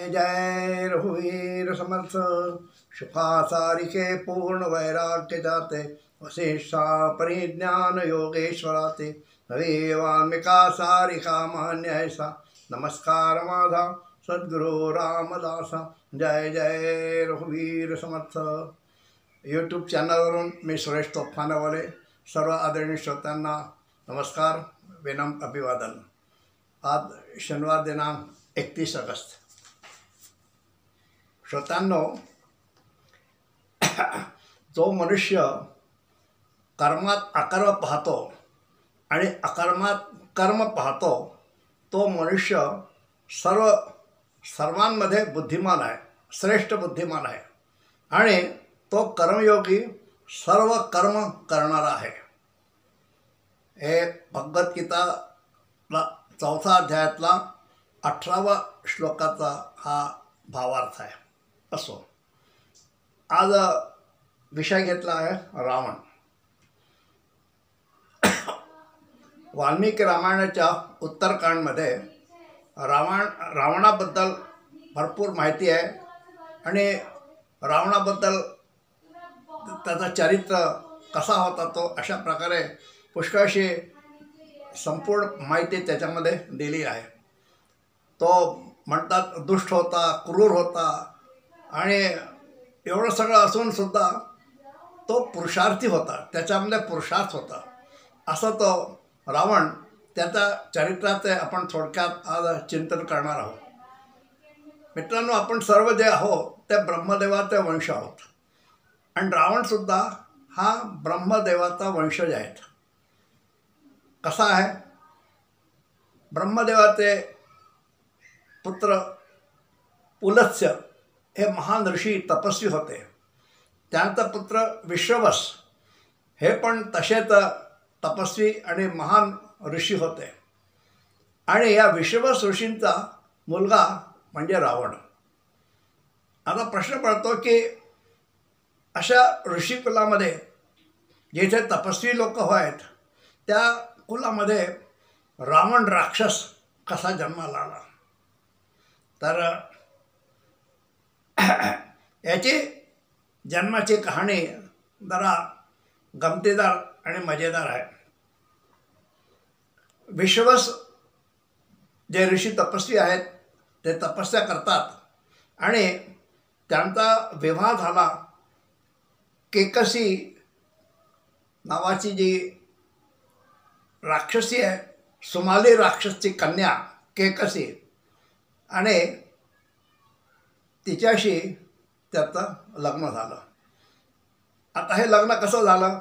जय जय रघुवीर समर्थ। सुखा सारिके पूर्ण वैराग्य जाते, वशिष्ठा परिज्ञान योगेश्वराते। हवे वाल्मिका सारिका मान्य ऐसा, नमस्कार माझा सद्गुरु रामदासा। जय जय रघुवीर समर्थ। यूट्यूब चॅनलवरून मी सुरेश तोफानवाले सर्व आदरणीय श्रोत्यांना नमस्कार, विनम्र अभिवादन। आज शनिवार दिनांक 31 ऑगस्ट। श्रोत्यांनो, जो मनुष्य कर्मात अकर्म पाहतो आणि अकर्मात कर्म पाहतो, तो मनुष्य सर्वांमध्ये बुद्धिमान आहे, श्रेष्ठ बुद्धिमान आहे आणि तो कर्मयोगी सर्व कर्म करणारा आहे। हे भगवद्गीताला 4था अध्यायातला 18वा श्लोकाचा हा भावार्थ आहे। असो, आज विषय घेतला आहे रावण। वाल्मिकी रामायणाच्या उत्तरकांडमध्ये रावणाबद्दल भरपूर माहिती आहे आणि रावणाबद्दल त्याचा चरित्र कसा होता तो अशा प्रकारे पुष्कळशी संपूर्ण माहिती त्याच्यामध्ये दिली आहे। तो म्हणतात दुष्ट होता, क्रूर होता आणि एवढं सगळं असूनसुद्धा तो पुरुषार्थी होता, त्याच्यामध्ये पुरुषार्थ होता। असं तो रावण, त्याच्या चरित्राचे आपण थोडक्यात आज चिंतन करणार आहोत। मित्रांनो, आपण सर्व जे आहोत ते ब्रह्मदेवाचे वंश आहोत आणि रावणसुद्धा हा ब्रह्मदेवाचा वंशज आहे। कसा आहे? ब्रह्मदेवाचे पुत्र पुलत्स्य हे महान ऋषी तपस्वी होते। त्यांचा पुत्र विश्रवस हे पण तसेच तपस्वी आणि महान ऋषी होते आणि या विश्रवस ऋषींचा मुलगा म्हणजे रावण। आता प्रश्न पडतो की अशा ऋषी कुलामध्ये जेथे तपस्वी लोक आहेत, त्या कुलामध्ये रावण राक्षस कसा जन्माला आला? तर याची जन्माची कहाणी जरा गमतीदार आणि मजेदार आहे। विश्ववस जे ऋषी तपस्वी आहेत ते तपस्या करतात आणि त्यांचा विवाह झाला केकसी नावाची जी राक्षसी आहे, सुमाली राक्षसची कन्या केकसी, आणि तिच्याशी त्याचं लग्न झालं। आता हे लग्न कसं झालं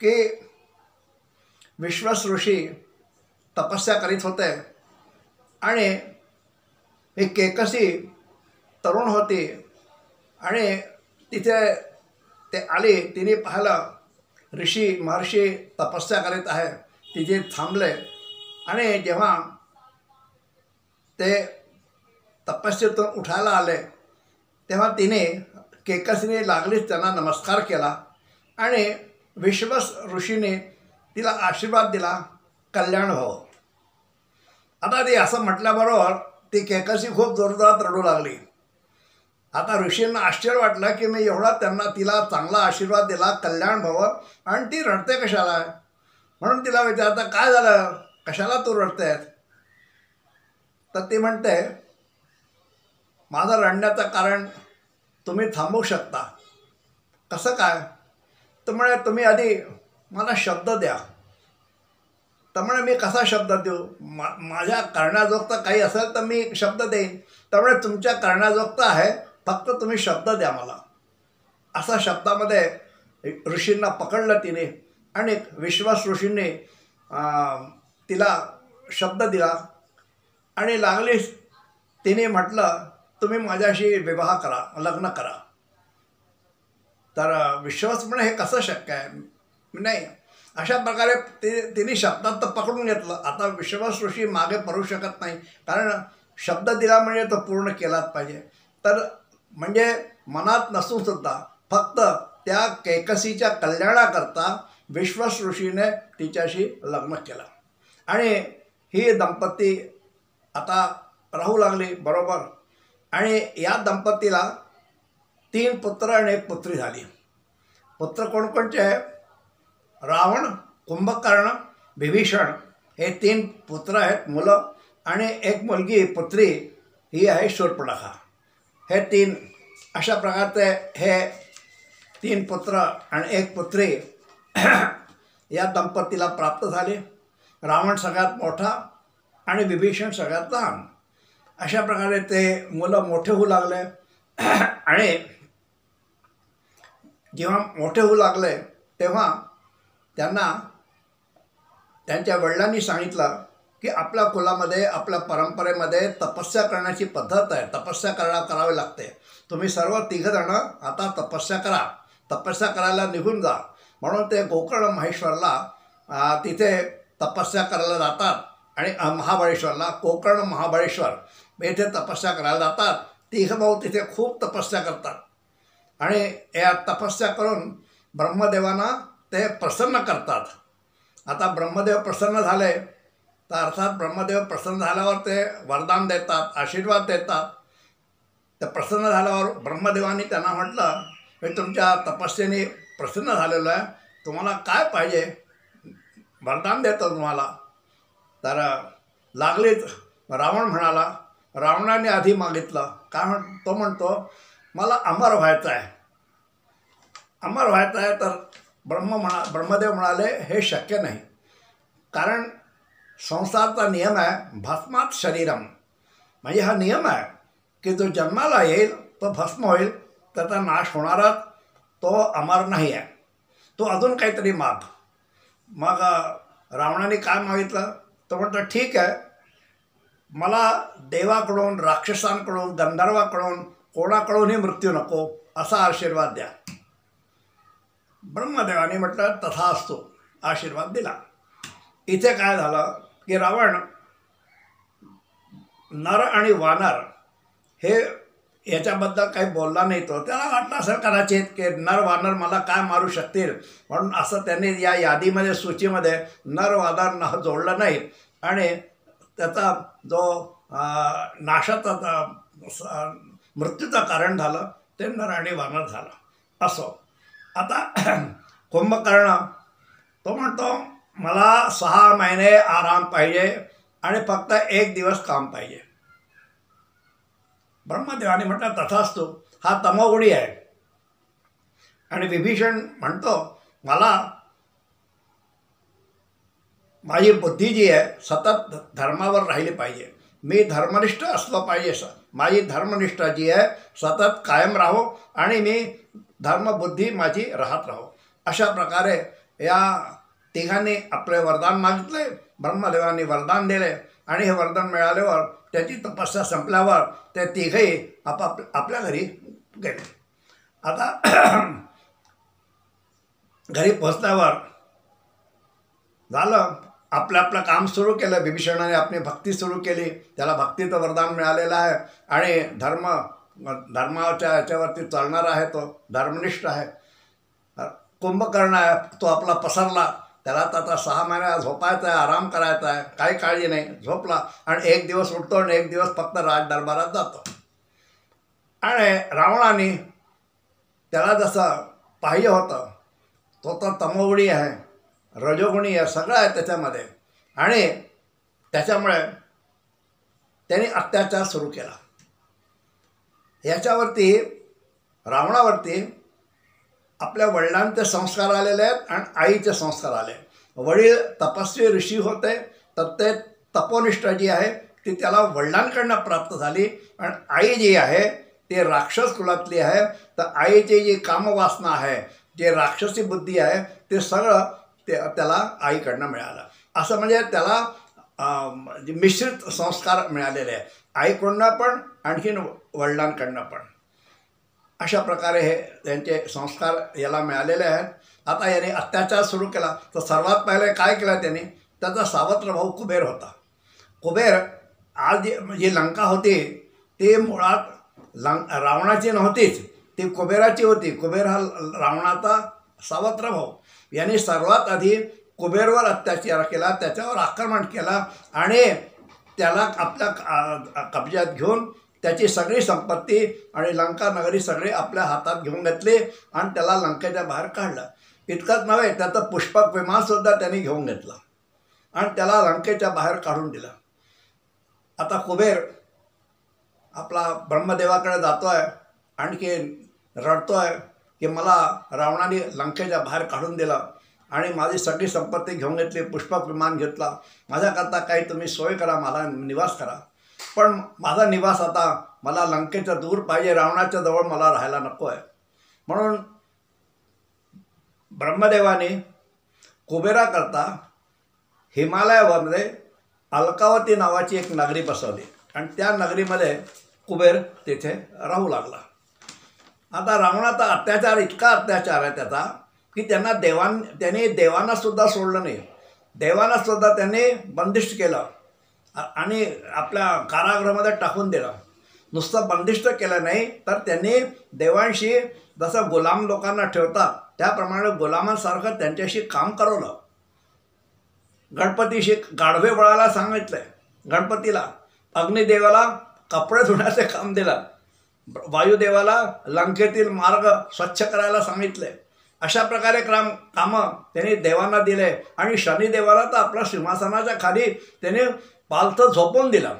की विश्वस ऋषी तपस्या करीत होते आणि ही केकसी तरुण होती आणि तिथे ते आली। तिने पाहिलं महर्षी तपस्या करीत आहे, तिथे थांबले आणि जेव्हा ते तपस्येतून उठायला आले तेव्हा तिने केकसीने लागलीच त्यांना नमस्कार केला आणि विश्वस ऋषीने तिला आशीर्वाद दिला, कल्याण व्हावं। आता ती असं म्हटल्याबरोबर ती केकसी खूप जोरदारात रडू लागली। आता ऋषींना आश्चर्य वाटलं की मी एवढा तिला चांगला आशीर्वाद दिला, कल्याण व्हावं, आणि ती रडते कशाला? म्हणून तिला विचारता, काय झालं, कशाला तू रडतेस? तर ती म्हणते, माझं रडण्याचं कारण तुम्ही थांबवू शकता। कसं काय? तर म्हणे तुम्ही आधी मला शब्द द्या। तर म्हणे मी कसा शब्द देऊ? माझ्या करण्याजोगतं काही असेल तर मी शब्द देईन। त्यामुळे तुमच्या करण्याजोगतं आहे, फक्त तुम्ही शब्द द्या मला। असा शब्दामध्ये ऋषींना पकडलं तिने आणि विश्वास ऋषींनी तिला शब्द दिला आणि लागलीच तिने म्हटलं, तुम्ही माझ्याशी विवाह करा, लग्न करा। तर विश्वास म्हणे हे कसं शक्य आहे? नाही, अशा प्रकारे तिने शब्दात तर पकडून घेतलं। आता विश्वास ऋषी मागे पडू शकत नाही, कारण शब्द दिला म्हणजे तो पूर्ण केलाच पाहिजे। तर म्हणजे मनात नसूनसुद्धा फक्त त्या केकसीच्या कल्याणाकरता विश्वास ऋषीने तिच्याशी लग्न केलं आणि ही दंपती आता राहू लागली बरोबर। आणि या दंपतीला 3 पुत्र आणि 1 पुत्री झाली. पुत्र कोणकोणचे आहे? रावण, कुंभकर्ण, विभीषण हे 3 पुत्र आहेत, मुलं, आणि 1 मुलगी पुत्री ही आहे शूर्पणखा. हे 3 अशा प्रकारचे हे 3 पुत्र आणि 1 पुत्री या दंपतीला प्राप्त झाले. रावण सगळ्यात मोठा आणि विभीषण सगळ्यात लहान. अशा प्रकारे ते मुलं मोठे होऊ लागले. आणि जेव्हा मोठे होऊ लागले तेव्हा त्यांना त्यांच्या वडिलांनी सांगितलं की आपल्या कुलामध्ये, आपल्या परंपरेमध्ये तपस्या करण्याची पद्धत आहे, तपस्या करावी लागते. तुम्ही सर्व 3 जणं आता तपस्या करा, तपस्या करायला निघून जा. म्हणून ते गोकर्ण महेश्वरला तिथे तपस्या करायला जातात. आणि महाबळेश्वरला, गोकर्ण महाबळेश्वर येथे तपस्या करायला जातात. 3 भाऊ तिथे खूप तपस्या करतात. आणि या तपस्या करून ब्रह्मदेवांना ते प्रसन्न करतात. आता ब्रह्मदेव प्रसन्न झाले तर अर्थात ब्रह्मदेव प्रसन्न झाल्यावर ते वरदान देतात, आशीर्वाद देतात. तर प्रसन्न झाल्यावर ब्रह्मदेवांनी त्यांना म्हटलं की तुमच्या तपस्येने प्रसन्न झालेलं आहे, तुम्हाला काय पाहिजे, वरदान देतो तुम्हाला. तर लागलीच रावण म्हणाला. रावणाने आधी मागितलं. काय तो म्हणतो, मला अमर व्हायचं आहे. अमर व्हायचं आहे. तर ब्रह्मदेव म्हणाले हे शक्य नाही, कारण संसाराचा नियम आहे भस्मात शरीरम. म्हणजे हा नियम आहे की जो जन्माला येईल तो भस्म होईल, त्याचा नाश होणारच, तो अमर नाही आहे. तो अजून काहीतरी माग. मग रावणाने काय मागितलं? तो म्हणतो ठीक आहे, मला देवाकडून, राक्षसांकडून, गंधर्वाकडून, कोणाकडूनही मृत्यू नको असा आशीर्वाद द्या. ब्रह्मदेवाने म्हटलं तथास्तु, आशीर्वाद दिला. इथे काय झालं की रावण नर आणि वानर हे याच्याबद्दल काही बोलला नाही. तो त्याला वाटलं असं कदाचित की नर वानर मला काय मारू शकतील, म्हणून असं त्यांनी या यादीमध्ये, सूचीमध्ये नर वानर जोडलं नाही. आणि त्याचा जो नाशाचा मृत्यूचं कारण झालं ते नर आणि वानर झालं. असो, आता कुंभकर्ण तो म्हणतो मला 6 महिने आराम पाहिजे आणि फक्त 1 दिवस काम पाहिजे. ब्रह्मदेवाने म्हटलं तथास्तु, हा तमोगुणी आहे. आणि विभीषण म्हणतो मला माझी बुद्धी जी आहे सतत धर्मावर राहिली पाहिजे, मी धर्मनिष्ठ असलो पाहिजे. माझी धर्मनिष्ठा जी आहे सतत कायम राहो आणि मी धर्मबुद्धी माझी राहत राहो. अशा प्रकारे या 3घांनी आपले वरदान मागितले. ब्रह्मदेवांनी वरदान दिले आणि हे वरदान मिळाल्यावर त्याची तपस्या संपल्यावर ते 3घही आपल्या घरी गेले. आता घरी पोचल्यावर झालं, आपलं काम सुरू केलं. विभीषणाने आपली भक्ती सुरू केली. त्याला भक्तीचं वरदान मिळालेलं आहे आणि धर्माच्या याच्यावरती चालणारा आहे, तो धर्मनिष्ठ आहे. कुंभकर्ण आहे, तो आपला पसरला. त्याला आता 6 महिने झोपायचं आहे, आराम करायचा आहे, काही काळजी नाही. झोपला आणि 1 दिवस उठतो आणि 1 दिवस फक्त राजदरबारात जातो. आणि रावणाने त्याला जसं पाहिजे होतं, तो तर तमोगुणी आहे, रजोगुणी आहे, सगळं आहे त्याच्यामध्ये. आणि त्याच्यामुळे त्यांनी अत्याचार सुरू केला. याच्यावरती रावणावरती आपल्या वडिलांचे संस्कार आलेले आहेत आणि आईचे संस्कार आले. वडील तपस्वी ऋषी होते, तर ते तपोनिष्ठा जी आहे ती त्याला वडिलांकडनं प्राप्त झाली. आणि आई जी आहे ती राक्षस कुलातली आहे. तर आईची जी कामवासना आहे, जे राक्षसी बुद्धी आहे, ते सगळं त्याला आईकडनं मिळालं. असं म्हणजे त्याला मिश्रित संस्कार मिळालेले आहे, आईकडनं पण आणखीन वडिलांकडनं पण. अशा प्रकारे हे त्यांचे संस्कार याला मिळालेले आहेत. आता याने अत्याचार सुरू केला. तर सर्वात पहिले काय केलं त्यांनी? त्याचा सावत्र भाऊ कुबेर होता. कुबेर आज जी लंका होती ती मुळात रावणाची नव्हतीच, ती कुबेराची होती. कुबेर हा रावणाचा सावत्र भाऊ. यांनी सर्वात आधी कुबेरवर अत्याचार केला, त्याच्यावर आक्रमण केला आणि त्याला आपल्या कब्जात घेऊन त्याची सगळी संपत्ती आणि लंका नगरी सगळे आपल्या हातात घेऊन घेतली आणि त्याला लंकेच्या बाहेर काढलं. इतकंच नव्हे, त्याचं पुष्पक विमानसुद्धा त्यांनी घेऊन घेतलं आणि त्याला लंकेच्या बाहेर काढून दिलं. आता कुबेर आपला ब्रह्मदेवाकडे जातोय, आणखी रडतोय की मला रावणाने लंकेच्या बाहेर काढून दिलं आणि माझी सगळी संपत्ती घेऊन घेतली, पुष्पक विमान घेतला, माझ्याकरता काही तुम्ही सोय करा, मला निवास करा. पण माझा निवास आता मला लंकेच्या दूर पाहिजे, रावणाच्या जवळ मला राहायला नको आहे. म्हणून ब्रह्मदेवाने कुबेराकरता हिमालयामध्ये अलकावती नावाची एक नगरी बसवली आणि त्या नगरीमध्ये कुबेर तिथे राहू लागला. आता रावणाचा अत्याचार, इतका अत्याचार आहे त्याचा की त्याने देवांनासुद्धा सोडलं नाही. देवांनासुद्धा त्यांनी बंदिष्ट केलं आणि आपल्या कारागृहामध्ये टाकून दिलं. नुसतं बंदिष्ट केलं नाही तर त्यांनी देवांशी जसं गुलाम लोकांना ठेवतात त्याप्रमाणे गुलामांसारखं त्यांच्याशी काम करवलं. गणपतीशी गाढवे बळाला सांगितलंय, गणपतीला अग्निदेवाला कपडे धुण्याचे काम दिलं, वायुदेवाला लंकेतील मार्ग स्वच्छ करायला सांगितले. अशा प्रकारे कामं त्यांनी देवांना दिले आणि शनिदेवाला तर आपल्या सिंहासनाच्या खाली त्याने पालथं झोपून दिलं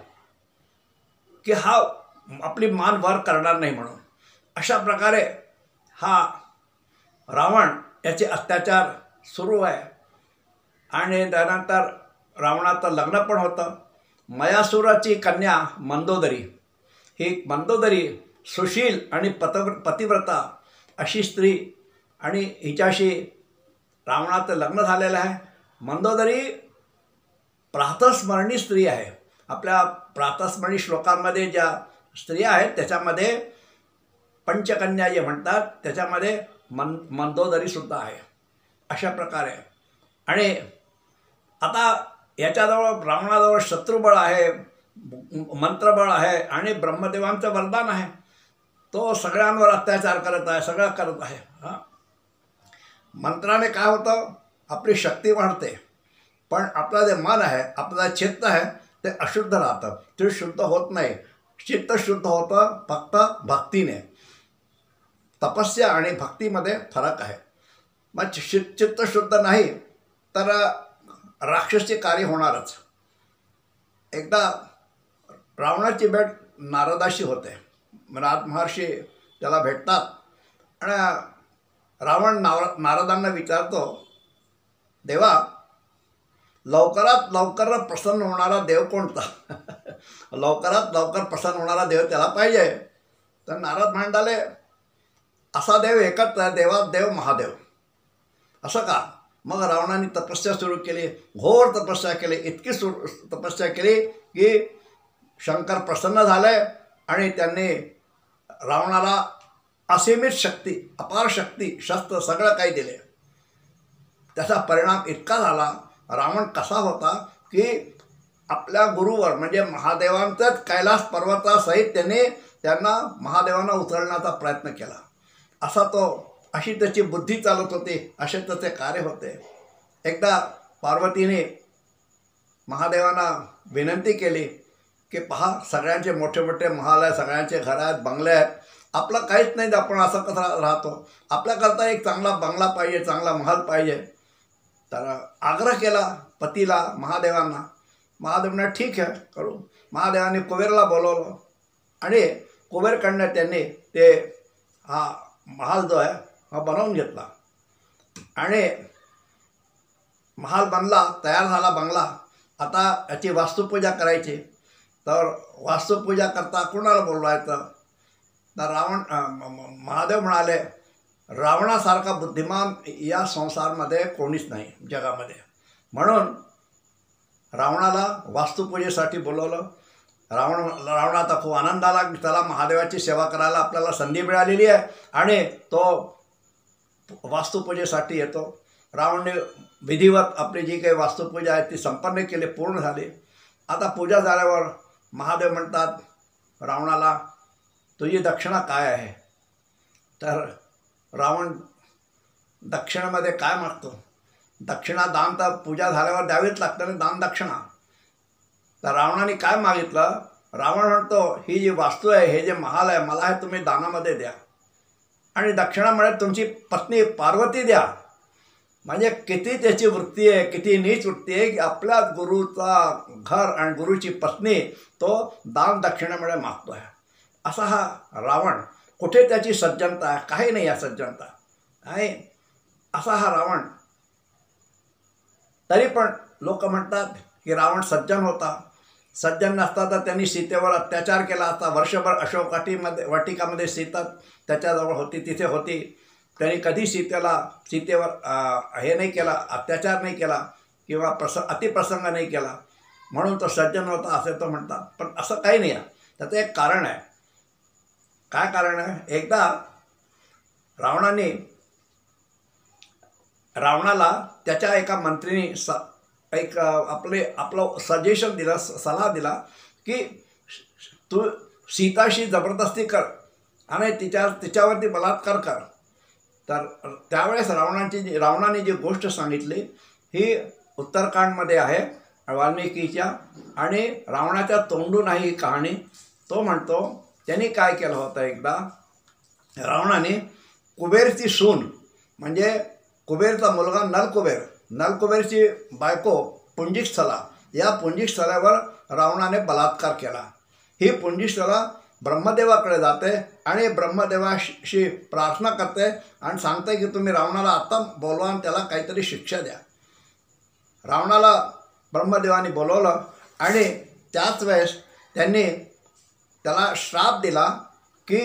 की हा आपली मान वर करणार नाही म्हणून. अशा प्रकारे हा रावण याचे अत्याचार सुरू आहे. आणि त्यानंतर रावणाचं लग्न पण होतं. मयासुराची कन्या मंदोदरी, ही मंदोदरी सुशील आणि पतिव्रता अशी स्त्री आणि हिच्याशी रावणाचं लग्न झालेलं आहे. मंदोदरी प्रातस्मरणी स्त्री आहे. आपल्या प्रातस्मरणी श्लोकांमध्ये ज्या स्त्रिया आहेत त्याच्यामध्ये पंचकन्या जे म्हणतात त्याच्यामध्ये मंदोदरीसुद्धा आहे. अशा प्रकारे आणि आता याच्याजवळ रावणाजवळ शत्रुबळ आहे, मंत्रबळ आहे आणि ब्रह्मदेवांचं वरदान आहे. तो सगळ्यांवर अत्याचार करत आहे, सगळं करत आहे. मंत्राने काय होतं, आपली शक्ती वाढते, पण आपलं जे मन आहे, आपलं चित्त आहे ते अशुद्ध राहतं, ते शुद्ध होत नाही. चित्त शुद्ध होतं फक्त भक्तीने. तपस्या आणि भक्तीमध्ये फरक आहे. मग चित्त शुद्ध नाही तर राक्षसी कार्य होणारच. एकदा रावणाची भेट नारदाशी होते. नारद महर्षी त्याला भेटतात आणि रावण नारदांना विचारतो, देवा लवकरात लवकर प्रसन्न होणारा देव कोणता? लवकरात लवकर प्रसन्न होणारा देव त्याला पाहिजे. तर नारद म्हणाले, असा देव एकच आहे, देवात देव महादेव. असं का? मग रावणाने तपस्या सुरू केली, घोर तपस्या केली, इतकी तपस्या केली की शंकर प्रसन्न झाले आणि त्यांनी रावणाला असीमित शक्ती, अपार शक्ती, शस्त्र सगळं काही दिले. त्याचा परिणाम इतका झाला, रावण कसा होता की आपल्या गुरुवर म्हणजे महादेवांचंच कैलास पर्वतासहित त्यांना महादेवांना उचलण्याचा प्रयत्न केला. अशी त्याची बुद्धी चालत होती, असे त्याचे कार्य होते. एकदा पार्वतीने महादेवांना विनंती केली की पहा, सगळ्यांचे मोठे मोठे महाल आहे, सगळ्यांचे घर आहेत, बंगले आहेत, आपलं काहीच नाही, आपण असं कसं राहतो, आपल्याकरता एक चांगला बंगला पाहिजे, चांगला महल पाहिजे. तर आग्रह केला पतीला महादेवांना. महादेवांना ठीक आहे करू. महादेवांनी कुबेरला बोलवलं आणि कुबेरकडनं त्यांनी ते हा महाल जो आहे हा बनवून घेतला आणि महाल बनला, तयार झाला बंगला. आता याची वास्तुपूजा करायची. तर वास्तुपूजा करता कोणाला बोलवायचं? तर महादेव म्हणाले, रावणासारखा बुद्धिमान या संसारामध्ये कोणीच नाही जगामध्ये. म्हणून रावणाला वास्तुपूजेसाठी बोलवलं. रावणाचा खूप आनंद आला की त्याला महादेवाची सेवा करायला आपल्याला संधी मिळालेली आहे आणि तो वास्तुपूजेसाठी येतो. रावणने विधिवत आपली जी काही वास्तुपूजा आहे ती संपन्न केली, पूर्ण झाली. आता पूजा झाल्यावर महादेव म्हणतात रावणाला, तुझी दक्षिणा काय आहे? तर रावण दक्षिणेमध्ये काय मागतो? दक्षिणा दान तर पूजा झाल्यावर द्यावीच लागतं ना, दान दक्षिणा. तर रावणाने काय मागितलं? रावण म्हणतो ही जी वास्तू आहे, हे जे महाल आहे, मला हे तुम्ही दानामध्ये द्या आणि दक्षिणामध्ये तुमची पत्नी पार्वती द्या. म्हणजे किती त्याची वृत्ती आहे, किती नीच वृत्ती आहे की आपल्या गुरुचा घर आणि गुरुची पत्नी तो दान दक्षिणेमुळे मागतो आहे. असा हा रावण. कुठे त्याची सज्जनता आहे? काही नाही या सज्जनता आहे. असा हा रावण. तरी पण लोक म्हणतात की रावण सज्जन होता. सज्जन नसता तर त्यांनी सीतेवर अत्याचार केला असता. वर्षभर अशोक वाटिकामध्ये सीता त्याच्याजवळ होती, तिथे होती. त्यांनी कधी सीतेवर हे नाही केला, अत्याचार नाही केला किंवा अतिप्रसंग नाही केला, म्हणून तो सज्जन होता असे तो म्हणतात. पण असं काही नाही आहे. त्याचं एक कारण आहे. काय कारण आहे? एकदा रावणाला त्याच्या एका मंत्रीने आपलं सजेशन दिलं, सल्ला दिला की तू सीताशी जबरदस्ती कर आणि तिच्यावरती बलात्कार कर. तर त्यावेळेस रावणाने जी गोष्ट सांगितली ही उत्तरकांडमध्ये आहे वाल्मिकीच्या, आणि रावणाच्या तोंडून आहे ही कहाणी. तो म्हणतो त्यांनी काय केलं होतं, एकदा रावणाने कुबेरची सून म्हणजे कुबेरचा मुलगा नलकुबेरची बायको पुंजिकस्थला, या पुंजिकस्थलावर रावणाने बलात्कार केला. ही पुंजिकस्थला ब्रह्मदेवाकडे जाते आणि ब्रह्मदेवाशी प्रार्थना करते आणि सांगते की तुम्ही रावणाला आत्ता बोलवा आणि त्याला काहीतरी शिक्षा द्या. रावणाला ब्रह्मदेवाने बोलवलं आणि त्याच वेळेस त्यांनी त्याला श्राप दिला की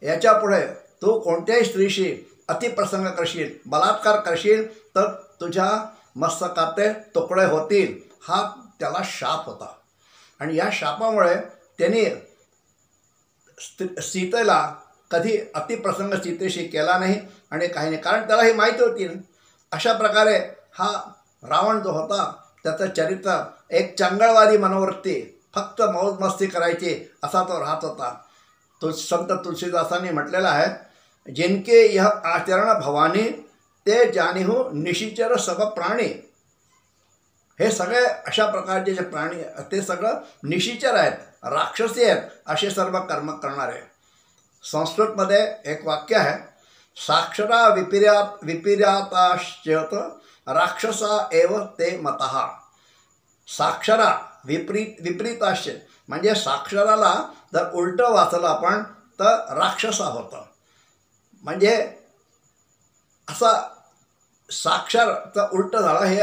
याच्यापुढे तू कोणत्याही स्त्रीशी अतिप्रसंग करशील, बलात्कार करशील तर तुझ्या मस्तकाचे तुकडे होतील. हा त्याला शाप होता. आणि या शापामुळे त्यांनी सीतेला कधी अतिप्रसंग सीतेशी केला नाही आणि काही नाही, कारण त्याला ही माहिती होती. अशा प्रकारे हा रावण जो होता त्याचं चरित्र एक चंगळवादी मनोवृत्ती, फक्त मौज मस्ती करायची असा तो राहत होता. तो संत तुलसीदासांनी म्हटलेला आहे, जिनके यह आचरण भवानी ते जानिहू निशिचर सब प्राणी. हे सगळे अशा प्रकारचे जे प्राणी ते सगळं निशिचर आहेत, राक्षसी आहेत, असे सर्व कर्म करणारे. संस्कृतमध्ये एक वाक्य आहे, साक्षरा विपर्याताश्चेत राक्षसा एव ते मतः. साक्षरा विपरीताश्च म्हणजे साक्षराला जर उलटं वाचलं आपण तर राक्षसा होतं. म्हणजे असा साक्षरचं उलटं झालं हे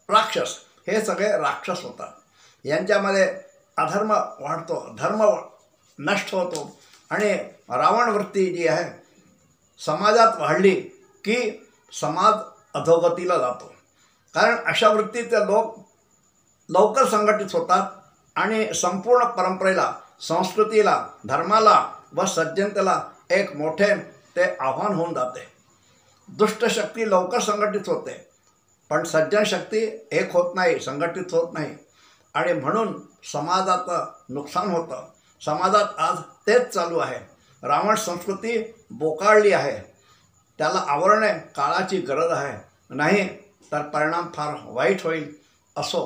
राक्षस. हे सगळे राक्षस होतात. यांच्यामध्ये अधर्म वाढतो, धर्म नष्ट होतो आणि रावण वृत्ती जी आहे समाजात वाढली की समाज अधोगतीला जातो. कारण अशा वृत्तीचे लोक लवकर संघटित होतात आणि संपूर्ण परंपरेला, संस्कृतीला, धर्माला व सज्जनतेला एक मोठे ते आव्हान होऊन जाते. दुष्ट शक्ती लवकर संघटित होते पण सज्जन शक्ती एक होत नाही, संघटित होत नाही आणि म्हणून समाजाचं नुकसान होतं. समाजात आज तेच चालू आहे. रावण संस्कृती बोकाळली आहे. त्याला आवरणे काळाची गरज आहे, नाही तर परिणाम फार वाईट होईल. असो,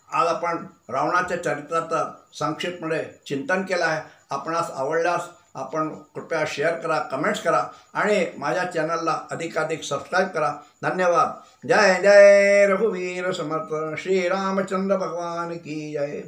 आज आपण रावणाच्या चरित्राचं संक्षिप्तमध्ये चिंतन केलं आहे. आपणास आवडल्यास आपण कृपया शेअर करा, कमेंट्स करा आणि माझ्या चॅनलला अधिकाधिक सबस्क्राईब करा. धन्यवाद. जय जय रघुवीर समर्थ श्री रामचंद्र भगवान की जय.